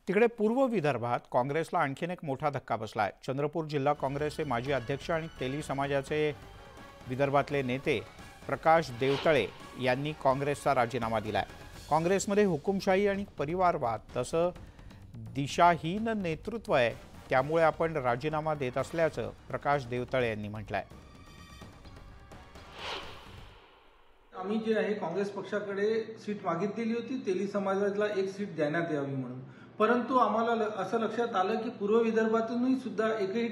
तिकडे पूर्व विदर्भात काँग्रेसला आणखीन एक मोठा धक्का बसलाय। चंद्रपूर जिल्हा काँग्रेसचे माजी अध्यक्ष आणि तेली समाजाचे विदर्भातले नेते प्रकाश देवतळे यांनी काँग्रेसचा राजीनामा दिलाय। काँग्रेसमध्ये हुकुमशाही आणि परिवारवाद तसं दिशाहीन नेतृत्व आहे, त्यामुळे आपण राजीनामा देत असल्याचं प्रकाश देवतळे यांनी म्हटलंय। आम्ही जे आहे काँग्रेस पक्षाकडे सीट मागितलेली होती, तेली समाजाला एक सीट देण्यात यावी म्हणून, परंतु आम्हाला असं लक्षात आलं की पूर्व विदर्भातूनही सुद्धा एकही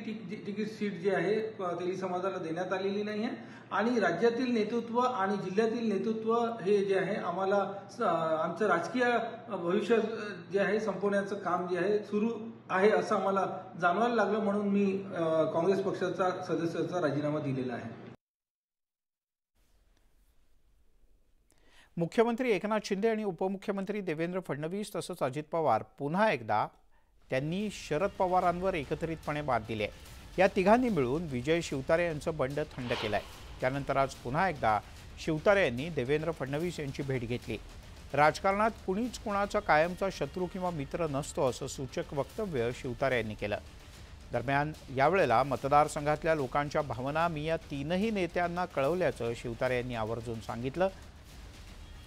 तिकीट सीट जी आहे तेली समाजाला देण्यात आलेली नाही आहे आणि राज्यातील नेतृत्व आणि जिल्ह्यातील नेतृत्व हे जे आहे आम्हाला आमचं राजकीय भविष्य जे आहे संपवण्याचं काम जे आहे सुरू आहे असं आम्हाला जाणवायला लागलं, म्हणून मी काँग्रेस पक्षाचा सदस्याचा राजीनामा दिलेला आहे। मुख्यमंत्री एकनाथ शिंदे आणि उपमुख्यमंत्री देवेंद्र फडणवीस तसंच अजित पवार पुन्हा एकदा त्यांनी शरद पवारांवर एकत्रितपणे बात दिली आहे। या तिघांनी मिळून विजय शिवतारे यांचं बंड थंड केलंय। त्यानंतर आज पुन्हा एकदा शिवतारे यांनी देवेंद्र फडणवीस यांची भेट घेतली। राजकारणात कुणीच कुणाचा कायमचा शत्रू किंवा मित्र नसतो असं सूचक वक्तव्य शिवतारे यांनी केलं। दरम्यान यावेळेला मतदारसंघातल्या लोकांच्या भावना मी या तीनही नेत्यांना कळवल्याचं शिवतारे यांनी आवर्जून सांगितलं।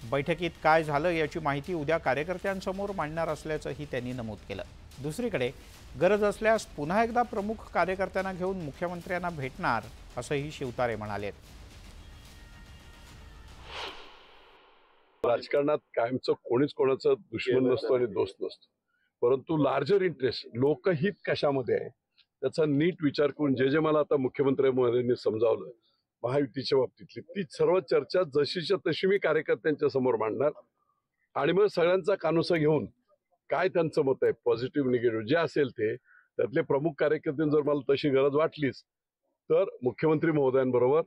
बैठकीत काय झालं याची माहिती उद्या कार्यकर्त्यांसमोर मांडणार असल्याचंही त्यांनी नमूद केलं। दुसरीकडे गरज असल्यास पुन्हा एकदा प्रमुख कार्यकर्त्यांना घेऊन मुख्यमंत्र्यांना भेटणार असंही शिवतारे म्हणाले। राजकारणात कायमचं कोणीच कोणाचं दुश्मन नसतो आणि दोस्त नसतो, परंतु लार्जर इंटरेस्ट लोकहित कशामध्ये आहे त्याचा नीट विचार करून जे मला आता मुख्यमंत्री महोदयांनी समजावलं महायुतीच्या बाबतीतली ती सर्व चर्चा जशीच्या तशी मी कार्यकर्त्यांच्या समोर मांडणार आणि मग सगळ्यांचा कानोसा घेऊन काय त्यांचं मत आहे पॉझिटिव्ह निगेटिव्ह जे असेल ते त्यातले प्रमुख कार्यकर्त्यांनी जर मला तशी गरज वाटलीच तर मुख्यमंत्री महोदयांबरोबर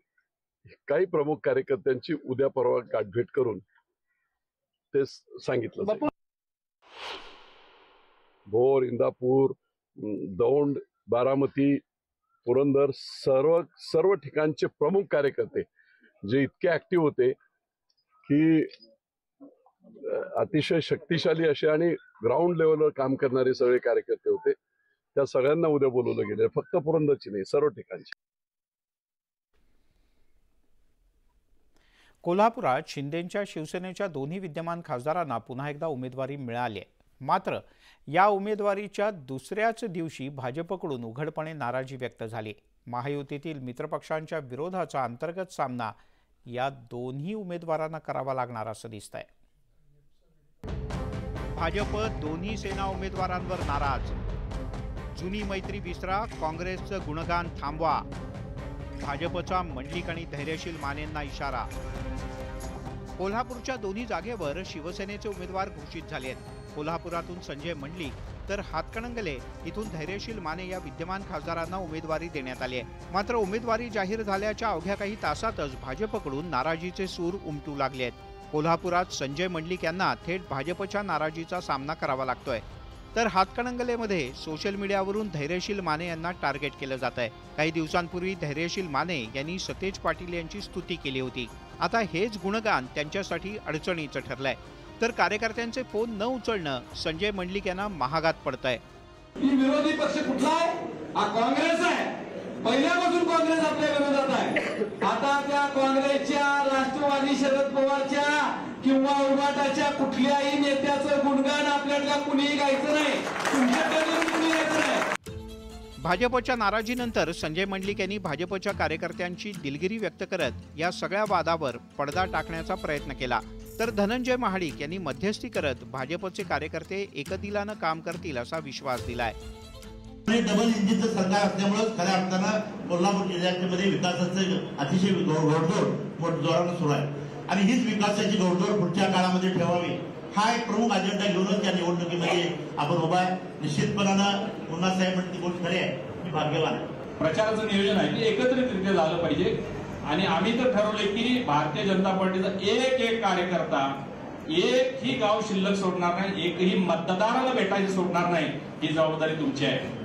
काही प्रमुख कार्यकर्त्यांची उद्या परवा गाठभेट करून ते सांगितलं। भोर, इंदापूर, दौंड, बारामती, पुरंदर सर्व ठिकाणचे प्रमुख कार्यकर्ते जे इतके ऍक्टिव्ह होते की अतिशय शक्तिशाली असे आणि ग्राउंड लेवलवर काम करणारे सगळे कार्यकर्ते होते, त्या सगळ्यांना उद्या बोलवलं गेलं, फक्त पुरंदरची नाही सर्व ठिकाणची। कोल्हापुरात शिंदेंच्या शिवसेनेच्या दोन्ही विद्यमान खासदारांना पुन्हा एकदा उमेदवारी मिळाली आहे। मात्र या उमेदवारीच्या दुसऱ्याच दिवशी भाजपकडून उघडपणे नाराजी व्यक्त झाली। महायुतीतील मित्रपक्षांच्या विरोधाचा अंतर्गत सामना या दोन्ही उमेदवारांना करावा लागणार असं दिसतंय। भाजप दोन्ही सेना उमेदवारांवर नाराज, जुनी मैत्री विसरा, काँग्रेसचं गुणगान थांबवा, भाजपचा मंडलिक आणि धैर्यशील मानेंना इशारा। कोल्हापूरच्या दोन्ही जागेवर शिवसेनेचे उमेदवार घोषित झाले आहेत। कोल्हापुरातून संजय मंडलिक तर हातकणंगले इथून धैर्यशील माने या विद्यमान खासदारांना उमेदवारी देण्यात आली आहे। मात्र उमेदवारी जाहीर झाल्याच्या अवघ्या काही तासातच भाजपकडून नाराजीचे सूर उमटू लागले आहेत। कोल्हापुरात संजय मंडलिक यांना थेट भाजपच्या नाराजीचा सामना करावा लागतोय, तर हातकणंगलेमध्ये सोशल मीडियावरून धैर्यशील माने यांना टार्गेट केलं जात आहे। काही दिवसांपूर्वी धैर्यशील माने यांनी सतेज पाटील यांची स्तुती केली होती। आता हेच गुणगान त्यांच्यासाठी अडचणीचं ठरलंय, तर कार्यकर्त्यांचे फोन न उचलणं संजय मंडलिक यांना महागात पडतंय। विरोधी पक्ष कुठला आहे? हा काँग्रेस आहे। पहिल्यापासून काँग्रेस आपल्या विरोधात आहे। आता त्या काँग्रेसच्या, राष्ट्रवादी शरद पवारच्या किंवा उभाटाच्या कुठल्याही नेत्याचं गुणगान आपल्याला कुणीही गायचं नाही, तुमच्याकडे कुणी गायचं नाही। भाजपच्या नाराजीनंतर संजय मंडलिक यांनी भाजपच्या कार्यकर्त्यांची दिलगिरी व्यक्त करत या सगळ्या वादावर पडदा टाकण्याचा प्रयत्न केला, तर धनंजय महाडिक यांनी मध्यस्थी करत भाजपचे कार्यकर्ते एकदिलानं काम करतील असा विश्वास दिलाय। डबल इंजिनचं सरकार असल्यामुळे खऱ्या अर्थानं कोल्हापूर जिल्ह्यामध्ये विकासाचं अतिशय घोडदौड जोरानं सुरू आहे आणि हीच विकासाची घोडदौड पुढच्या काळामध्ये ठेवावी हा एक प्रमुख अजेंडा घेऊनच या निवडणुकीमध्ये आपण उभा आहे। निश्चितपणानं पुन्हा साहेब म्हणते गोष्ट खरी आहे, मी भाग्यवान आहे। प्रचाराचं नियोजन आहे की एकत्रितरित्या झालं पाहिजे आणि आम्ही तर ठरवले की भारतीय जनता पार्टीचा एक कार्यकर्ता एकही गाव शिल्लक सोडणार नाही, एकही मतदाराला भेटायचं सोडणार नाही, ही जबाबदारी तुमची आहे।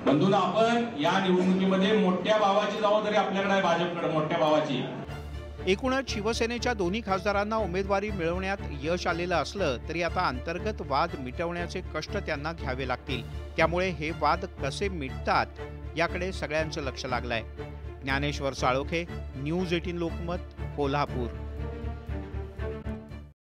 बंधूंनो, आपण या निवडणुकीमध्ये मोठ्या भावाची जबाबदारी आपल्याकडे आहे, भाजपकडे मोठ्या भावाची। एकूणच शिवसेनेच्या दोन्ही खासदारांना उमेदवारी मिळवण्यात यश आलेलं असलं तरी आता अंतर्गत वाद मिटवण्याचे कष्ट त्यांना घ्यावे लागतील. त्यामुळे हे वाद कसे मिटतात याकडे सगळ्यांचं लक्ष लागलंय. ज्ञानेश्वर साळोखे, न्यूज 18 लोकमत, कोल्हापूर.